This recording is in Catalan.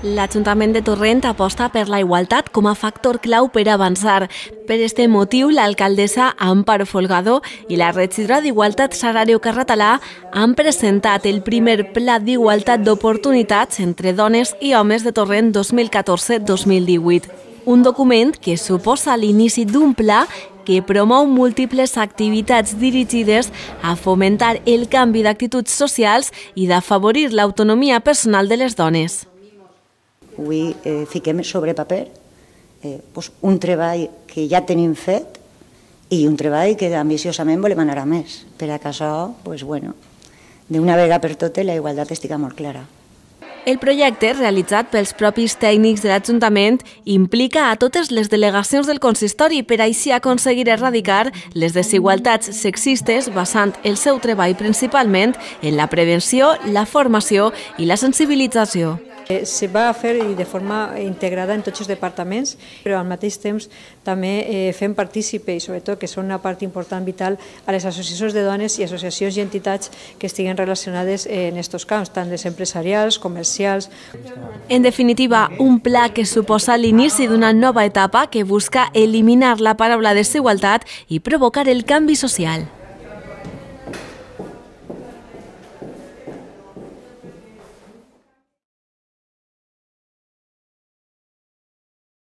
L'Ajuntament de Torrent aposta per la igualtat com a factor clau per avançar. Per este motiu, l'alcaldessa Amparo Folgado i la regidora d'Igualtat Sarario Carratalà han presentat el primer Pla d'Igualtat d'Oportunitats entre dones i homes de Torrent 2014-2018. Un document que suposa l'inici d'un pla que promou múltiples activitats dirigides a fomentar el canvi d'actituds socials i d'afavorir l'autonomia personal de les dones. Avui fiquem sobre paper un treball que ja tenim fet i un treball que ambiciosament volem anar a més, per a que això, d'una vegada per totes, la igualtat estigui molt clara. El projecte, realitzat pels propis tècnics de l'Ajuntament, implica a totes les delegacions del consistori per així aconseguir erradicar les desigualtats sexistes basant el seu treball principalment en la prevenció, la formació i la sensibilització. Se va fer de forma integrada en tots els departaments, però al mateix temps també fem partícipe, i sobretot que són una part important vital, a les associacions de dones i associacions i entitats que estiguen relacionades en aquests camps, tant des empresarials, comercials. En definitiva, un pla que suposa l'inici d'una nova etapa que busca eliminar la paraula desigualtat i provocar el canvi social.